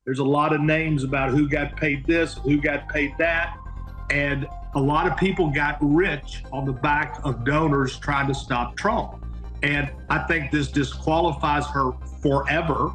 There's a lot of names about who got paid this, who got paid that. And a lot of people got rich on the back of donors trying to stop Trump. And I think this disqualifies her forever.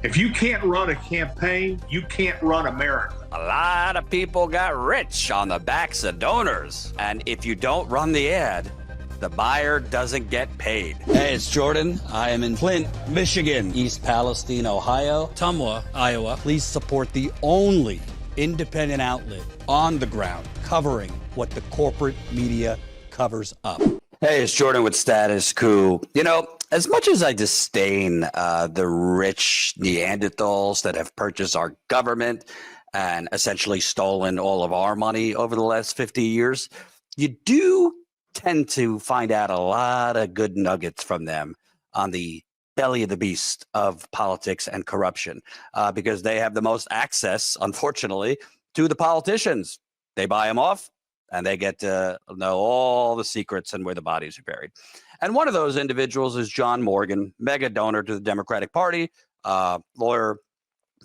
If you can't run a campaign, you can't run America. A lot of people got rich on the backs of donors. And if you don't run the ad, the buyer doesn't get paid. Hey, it's Jordan. I am in Flint, Michigan, East Palestine, Ohio, Tumwa, Iowa. Please support the only independent outlet on the ground covering what the corporate media covers up. Hey, it's Jordan with Status Coup. You know, as much as I disdain the rich Neanderthals that have purchased our government and essentially stolen all of our money over the last 50 years, you do tend to find out a lot of good nuggets from them on the belly of the beast of politics and corruption, because they have the most access, unfortunately, to the politicians. They buy them off and they get to know all the secrets and where the bodies are buried. And one of those individuals is John Morgan, mega donor to the Democratic Party, lawyer,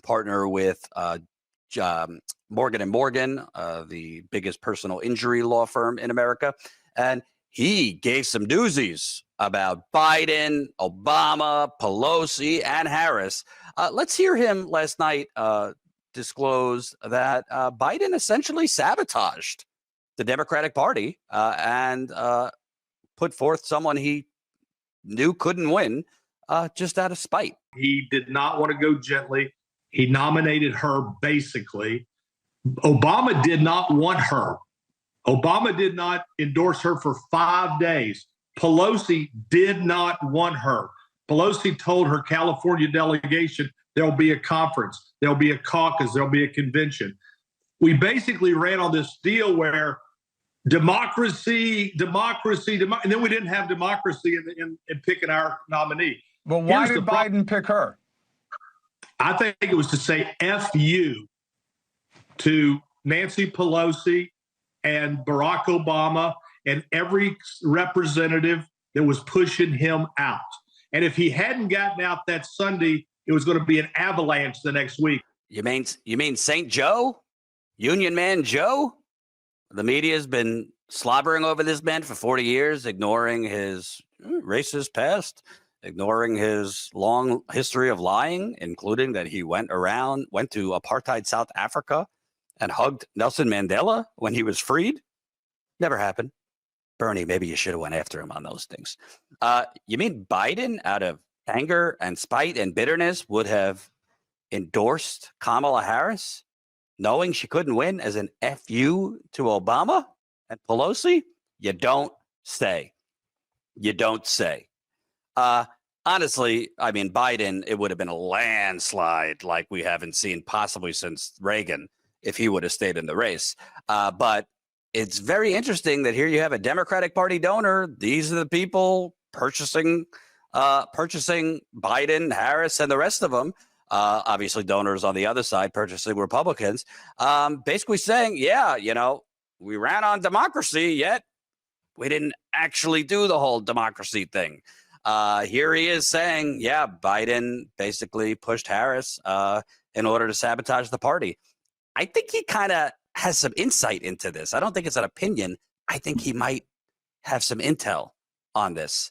partner with Morgan and Morgan, the biggest personal injury law firm in America. And he gave some doozies about Biden, Obama, Pelosi, and Harris. Let's hear him last night disclose that Biden essentially sabotaged the Democratic Party and put forth someone he knew couldn't win just out of spite. He did not want to go gently. He nominated her basically. Obama did not want her. Obama did not endorse her for 5 days. Pelosi did not want her. Pelosi told her California delegation there'll be a conference, there'll be a caucus, there'll be a convention. We basically ran on this deal where democracy, and then we didn't have democracy in picking our nominee. Well, why did Biden pick her? I think it was to say F you to Nancy Pelosi and Barack Obama and every representative that was pushing him out. And if he hadn't gotten out that Sunday, it was going to be an avalanche the next week. You mean St. Joe? Union Man Joe? The media has been slobbering over this man for 40 years, ignoring his racist past, ignoring his long history of lying, including that he went to apartheid South Africa and hugged Nelson Mandela when he was freed. Never happened. Bernie, maybe you should have went after him on those things. You mean Biden, out of anger and spite and bitterness, would have endorsed Kamala Harris, knowing she couldn't win, as an FU to Obama and Pelosi? You don't say. You don't say. Honestly, I mean, Biden, it would have been a landslide like we haven't seen possibly since Reagan if he would have stayed in the race. But it's very interesting that here you have a Democratic Party donor. These are the people purchasing Biden, Harris, and the rest of them. Obviously, donors on the other side purchasing Republicans, basically saying, yeah, you know, we ran on democracy, yet we didn't actually do the whole democracy thing. Here he is saying, yeah, Biden basically pushed Harris in order to sabotage the party. I think he kind of has some insight into this. I don't think it's an opinion. I think he might have some intel on this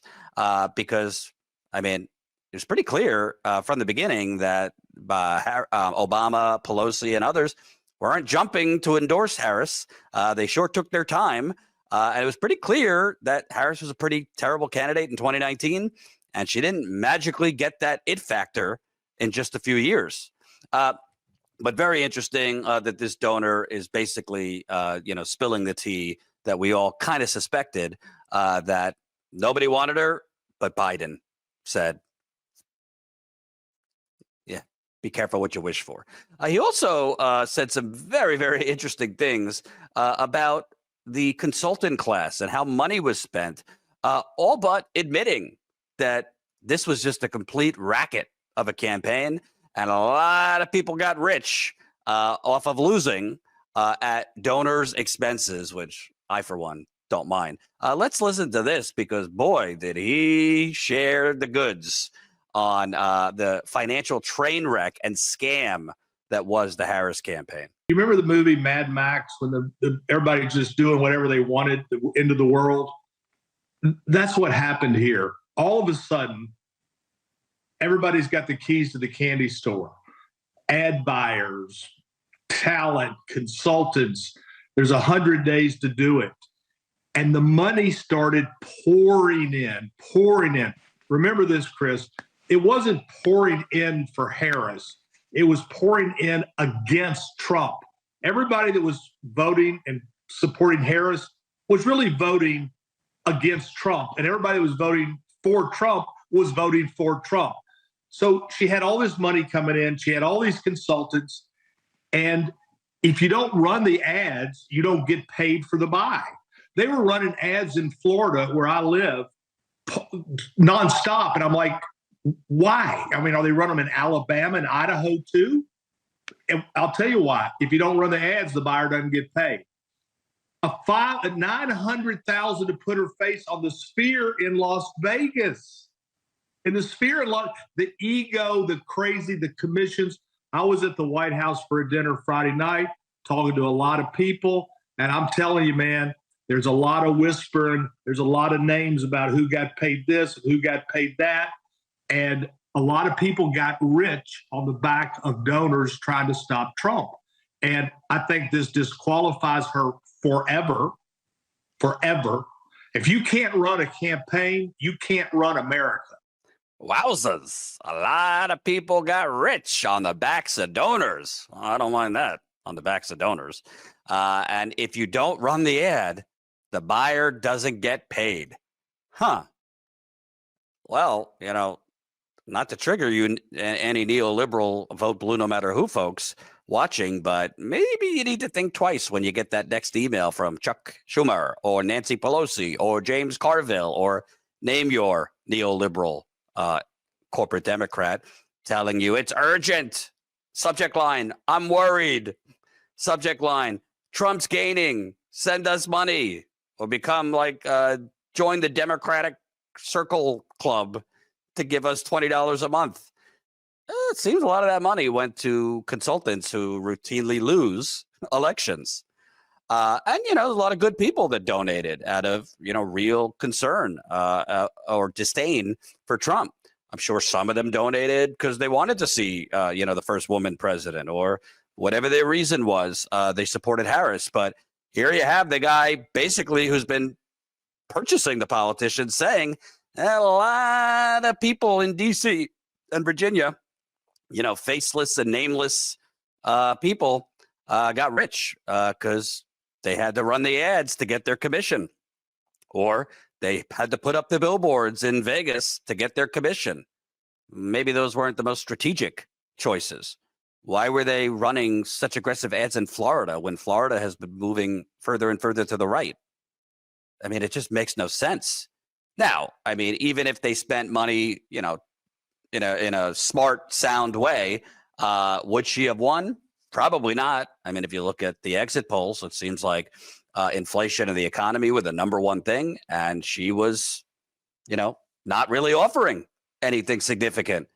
because, I mean, it was pretty clear from the beginning that Obama, Pelosi, and others weren't jumping to endorse Harris. They sure took their time. And it was pretty clear that Harris was a pretty terrible candidate in 2019, and she didn't magically get that it factor in just a few years. But very interesting that this donor is basically, spilling the tea that we all kind of suspected, that nobody wanted her, but Biden said, yeah, be careful what you wish for. He also said some very, very interesting things about the consultant class and how money was spent, all but admitting that this was just a complete racket of a campaign. And a lot of people got rich off of losing at donors' expenses, which I, for one, don't mind. Let's listen to this because, boy, did he share the goods on the financial train wreck and scam that was the Harris campaign. You remember the movie Mad Max when everybody's just doing whatever they wanted into the world? That's what happened here. All of a sudden, everybody's got the keys to the candy store. Ad buyers, talent, consultants. There's 100 days to do it. And the money started pouring in. Remember this, Chris. It wasn't pouring in for Harris. It was pouring in against Trump. Everybody that was voting and supporting Harris was really voting against Trump. And everybody that was voting for Trump was voting for Trump. So she had all this money coming in. She had all these consultants. And if you don't run the ads, you don't get paid for the buy. They were running ads in Florida, where I live, nonstop. And I'm like, why? I mean, are they running them in Alabama and Idaho too? And I'll tell you why. If you don't run the ads, the buyer doesn't get paid. A $900,000 to put her face on the Sphere in Las Vegas. In the Sphere, the ego, the crazy, the commissions. I was at the White House for a dinner Friday night, talking to a lot of people, and I'm telling you, man, there's a lot of whispering. There's a lot of names about who got paid this and who got paid that. And a lot of people got rich on the back of donors trying to stop Trump. And I think this disqualifies her forever. If you can't run a campaign, you can't run America. Wowzers. A lot of people got rich on the backs of donors. I don't mind that, on the backs of donors. And if you don't run the ad, the buyer doesn't get paid. Huh. Well, you know, not to trigger you, any neoliberal vote blue no matter who folks watching, but maybe you need to think twice when you get that next email from Chuck Schumer or Nancy Pelosi or James Carville or name your neoliberal corporate Democrat telling you it's urgent. Subject line, I'm worried. Subject line, Trump's gaining. Send us money. Or become like, join the Democratic Circle Club to give us $20 a month. It seems a lot of that money went to consultants who routinely lose elections. And, you know, there's a lot of good people that donated out of, you know, real concern or disdain for Trump. I'm sure some of them donated because they wanted to see, you know, the first woman president or whatever their reason was. They supported Harris. But here you have the guy basically who's been purchasing the politicians saying a lot of people in D.C. and Virginia, you know, faceless and nameless people got rich because they had to run the ads to get their commission, or they had to put up the billboards in Vegas to get their commission. Maybe those weren't the most strategic choices. Why were they running such aggressive ads in Florida when Florida has been moving further and further to the right? I mean, it just makes no sense. Now, I mean, even if they spent money, you know, in a smart, sound way, would she have won? Probably not. I mean, if you look at the exit polls, it seems like inflation and the economy were the number one thing, and she was, you know, not really offering anything significant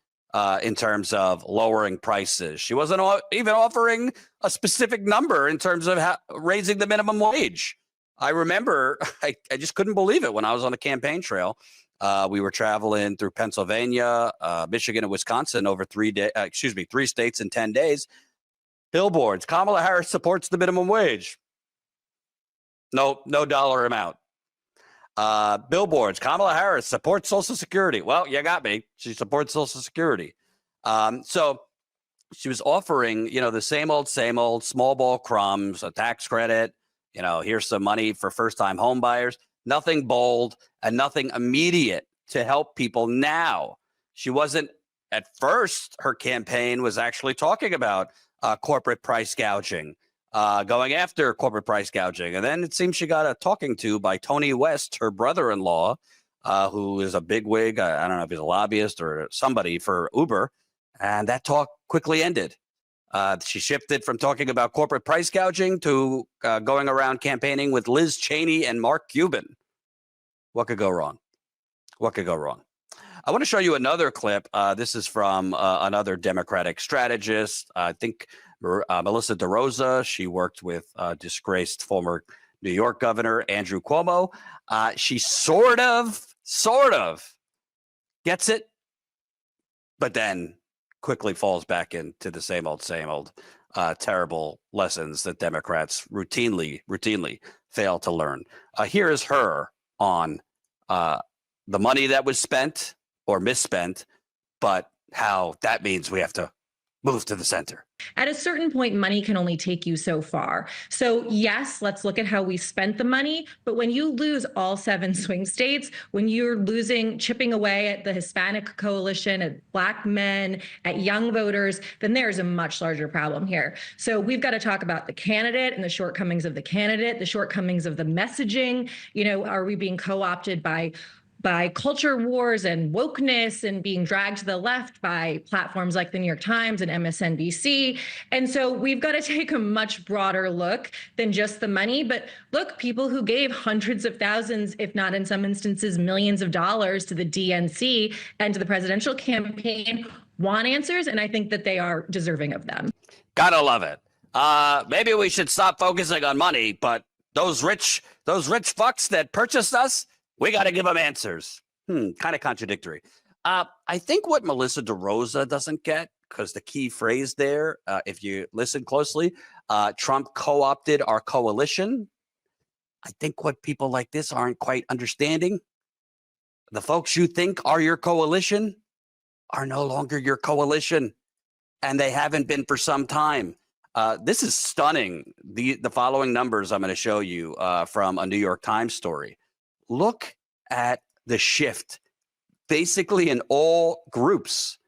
in terms of lowering prices. She wasn't even offering a specific number in terms of raising the minimum wage. I remember, I just couldn't believe it when I was on the campaign trail. We were traveling through Pennsylvania, Michigan, and Wisconsin over 3 states in 10 days. Billboards, Kamala Harris supports the minimum wage. No dollar amount. Billboards, Kamala Harris supports Social Security. Well, you got me. She supports Social Security. So she was offering, you know, the same old small ball crumbs, a tax credit, you know, here's some money for first-time home buyers. Nothing bold and nothing immediate to help people now. She wasn't, at first, her campaign was actually talking about corporate price gouging, going after corporate price gouging. And then it seems she got a talking to by Tony West, her brother-in-law, who is a bigwig. I don't know if he's a lobbyist or somebody for Uber. And that talk quickly ended. She shifted from talking about corporate price gouging to going around campaigning with Liz Cheney and Mark Cuban. What could go wrong? What could go wrong? I want to show you another clip. This is from another Democratic strategist. I think Melissa DeRosa. She worked with disgraced former New York Governor Andrew Cuomo. She sort of gets it, but then quickly falls back into the same old terrible lessons that Democrats routinely fail to learn. Here is her on the money that was spent or misspent, but how that means we have to move to the center. At a certain point, money can only take you so far. So yes, let's look at how we spent the money. But when you lose all 7 swing states, when you're chipping away at the Hispanic coalition, at Black men, at young voters, then there's a much larger problem here. So we've got to talk about the candidate and the shortcomings of the candidate, the shortcomings of the messaging. Are we being co-opted by culture wars and wokeness and being dragged to the left by platforms like the New York Times and MSNBC. And so we've got to take a much broader look than just the money. But look, people who gave hundreds of thousands, if not in some instances, millions of dollars to the DNC and to the presidential campaign want answers. And I think that they are deserving of them. Gotta love it. Maybe we should stop focusing on money, but those rich fucks that purchased us, we got to give them answers. Kind of contradictory. I think what Melissa DeRosa doesn't get, because the key phrase there, if you listen closely, Trump co-opted our coalition. I think what people like this aren't quite understanding, the folks you think are your coalition are no longer your coalition, and they haven't been for some time. This is stunning. The following numbers I'm going to show you from a New York Times story. Look at the shift, basically in all groups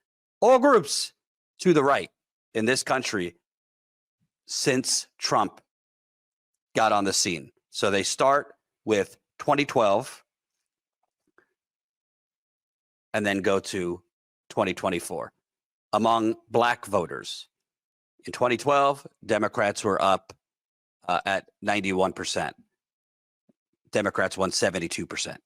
to the right in this country since Trump got on the scene. So they start with 2012 and then go to 2024. Among Black voters, in 2012, Democrats were up at 91%. Democrats won 72%.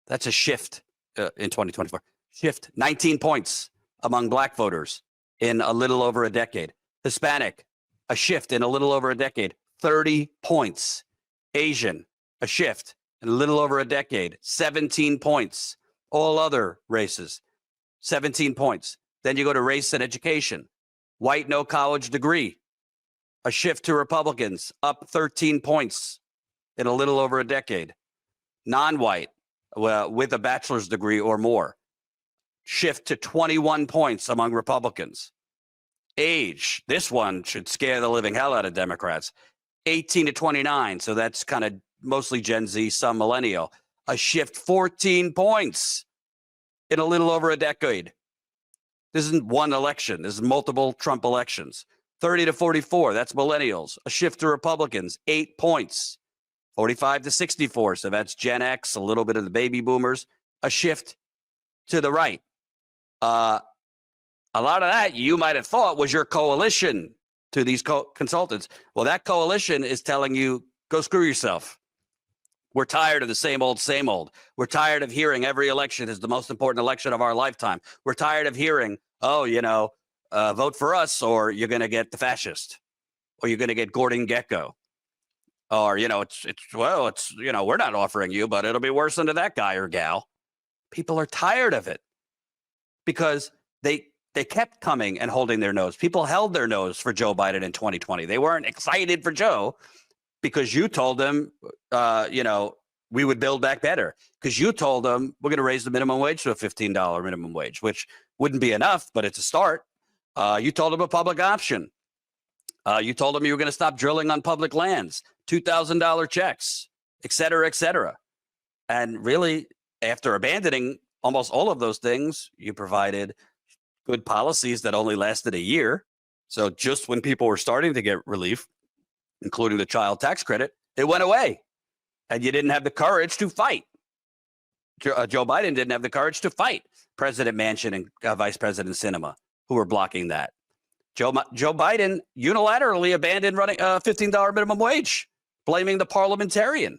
That's a shift in 2024. Shift 19 points among Black voters in a little over a decade. Hispanic, a shift in a little over a decade, 30 points. Asian, a shift in a little over a decade, 17 points. All other races, 17 points. Then you go to race and education. White, no college degree, a shift to Republicans, up 13 points in a little over a decade. Non-white, with a bachelor's degree or more, shift to 21 points among Republicans. Age, this one should scare the living hell out of Democrats. 18 to 29, so that's kind of mostly Gen Z, some millennial. A shift 14 points in a little over a decade. This isn't one election. This is multiple Trump elections. 30 to 44, that's millennials. A shift to Republicans, 8 points. 45 to 64, so that's Gen X, a little bit of the baby boomers. A shift to the right. A lot of that you might have thought was your coalition to these consultants. Well, that coalition is telling you, go screw yourself. We're tired of the same old, same old. We're tired of hearing every election is the most important election of our lifetime. We're tired of hearing, vote for us or you're going to get the fascist or you're going to get Gordon Gekko. Or, we're not offering you, but it'll be worse than to that guy or gal. People are tired of it because they kept coming and holding their nose. People held their nose for Joe Biden in 2020. They weren't excited for Joe because you told them, we would build back better. Because you told them we're going to raise the minimum wage to a $15 minimum wage, which wouldn't be enough, but it's a start. You told them a public option. You told them you were going to stop drilling on public lands, $2,000 checks, et cetera, et cetera. And really, after abandoning almost all of those things, you provided good policies that only lasted a year. So just when people were starting to get relief, including the child tax credit, it went away. And you didn't have the courage to fight. Joe Biden didn't have the courage to fight President Manchin and Vice President Sinema, who were blocking that. Joe Biden unilaterally abandoned running a $15 minimum wage, blaming the parliamentarian.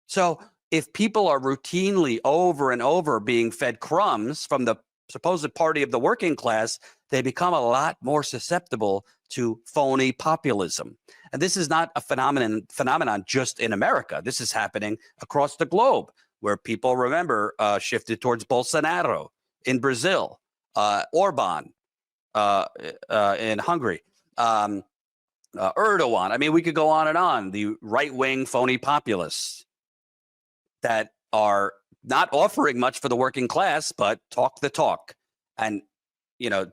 So if people are routinely over and over being fed crumbs from the supposed party of the working class, they become a lot more susceptible to phony populism. And this is not a phenomenon just in America. This is happening across the globe, where people, remember, shifted towards Bolsonaro in Brazil, Orban in Hungary, Erdogan. I mean, we could go on and on. The right-wing phony populists that are not offering much for the working class, but talk the talk and,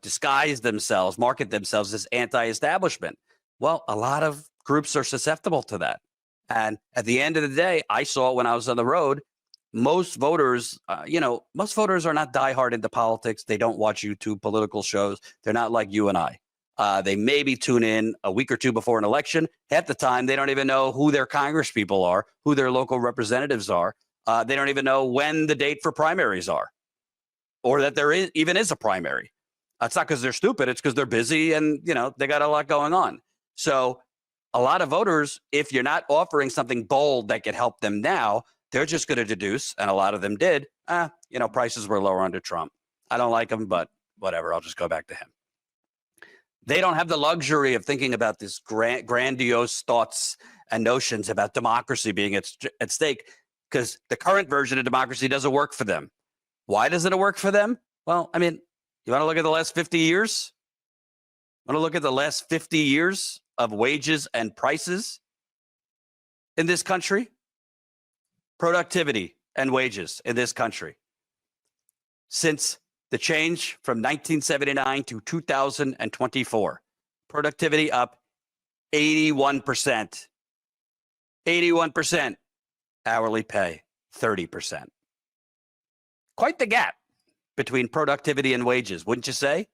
disguise themselves, market themselves as anti-establishment. Well, a lot of groups are susceptible to that. And at the end of the day, I saw it when I was on the road. Most voters, most voters are not diehard into politics. They don't watch YouTube political shows. They're not like you and I. They maybe tune in a week or two before an election. Half the time, they don't even know who their congresspeople are, who their local representatives are. They don't even know when the date for primaries are, or that there even is a primary. It's not because they're stupid. It's because they're busy and, they got a lot going on. So a lot of voters, if you're not offering something bold that could help them now, they're just going to deduce, and a lot of them did, prices were lower under Trump. I don't like him, but whatever, I'll just go back to him. They don't have the luxury of thinking about this grandiose thoughts and notions about democracy being at stake, because the current version of democracy doesn't work for them. Why doesn't it work for them? Well, I mean, you want to look at the last 50 years? Want to look at the last 50 years of wages and prices in this country? Productivity and wages in this country. Since the change from 1979 to 2024, productivity up 81%. 81%. Hourly pay, 30%. Quite the gap between productivity and wages, wouldn't you say?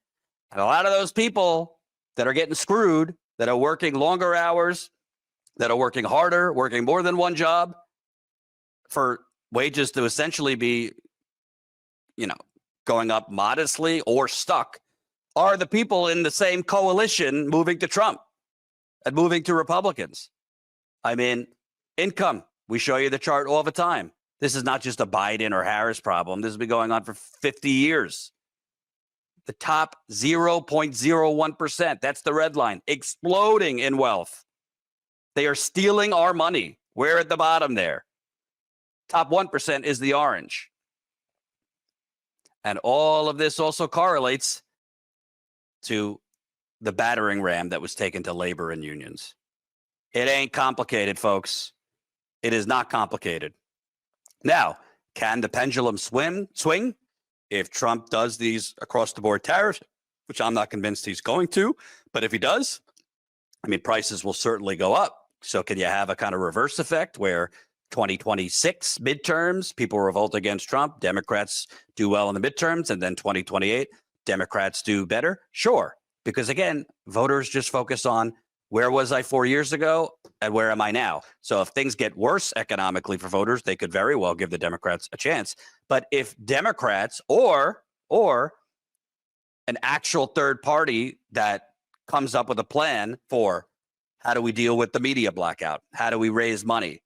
And a lot of those people that are getting screwed, that are working longer hours, that are working harder, working more than one job, for wages to essentially be, going up modestly or stuck, are the people in the same coalition moving to Trump and moving to Republicans. I mean, income. We show you the chart all the time. This is not just a Biden or Harris problem. This has been going on for 50 years. The top 0.01%, that's the red line, exploding in wealth. They are stealing our money. We're at the bottom there. Top 1% is the orange. And all of this also correlates to the battering ram that was taken to labor and unions. It ain't complicated, folks. It is not complicated. Now, can the pendulum swing if Trump does these across-the-board tariffs, which I'm not convinced he's going to, but if he does, prices will certainly go up. So can you have a kind of reverse effect where 2026 midterms, people revolt against Trump, Democrats do well in the midterms, and then 2028, Democrats do better? Sure, because again, voters just focus on where was I 4 years ago and where am I now? So if things get worse economically for voters, they could very well give the Democrats a chance. But if Democrats or an actual third party that comes up with a plan for how do we deal with the media blackout, how do we raise money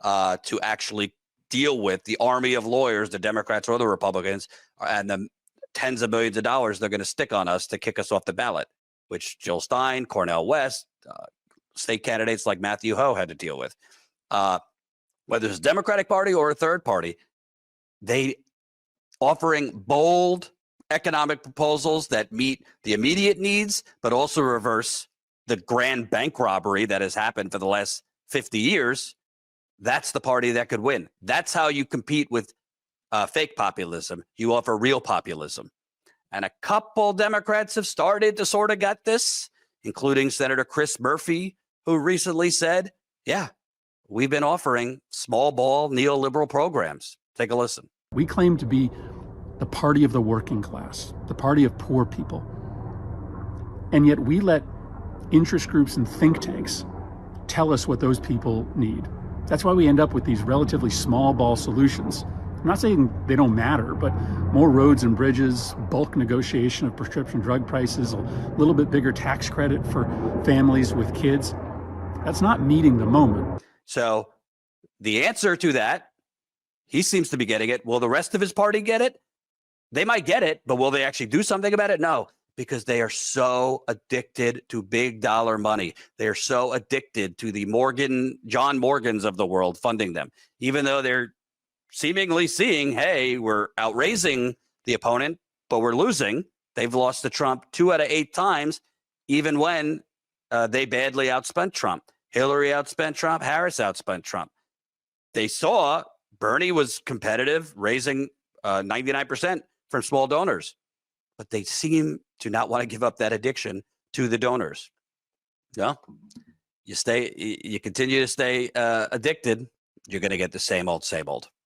to actually deal with the army of lawyers, the Democrats or the Republicans, and the tens of millions of dollars they're going to stick on us to kick us off the ballot, which Jill Stein, Cornel West, state candidates like Matthew Ho had to deal with. Whether it's a Democratic Party or a third party, they offering bold economic proposals that meet the immediate needs, but also reverse the grand bank robbery that has happened for the last 50 years. That's the party that could win. That's how you compete with fake populism. You offer real populism. And a couple Democrats have started to sort of get this, including Senator Chris Murphy, who recently said, yeah, we've been offering small ball neoliberal programs. Take a listen. We claim to be the party of the working class, the party of poor people. And yet we let interest groups and think tanks tell us what those people need. That's why we end up with these relatively small ball solutions. I'm not saying they don't matter, but more roads and bridges, bulk negotiation of prescription drug prices, a little bit bigger tax credit for families with kids. That's not meeting the moment. So the answer to that He seems to be getting it. Will the rest of his party get it? They might get it, but will they actually do something about it? No, because they are so addicted to big dollar money. They are so addicted to the John Morgans of the world funding them, even though they're seemingly seeing, hey, we're outraising the opponent, but we're losing. They've lost to Trump 2 out of 8 times, even when they badly outspent Trump. Hillary outspent Trump. Harris outspent Trump. They saw Bernie was competitive, raising 99% from small donors, but they seem to not want to give up that addiction to the donors. Yeah, you continue to stay addicted, you're going to get the same old, same old.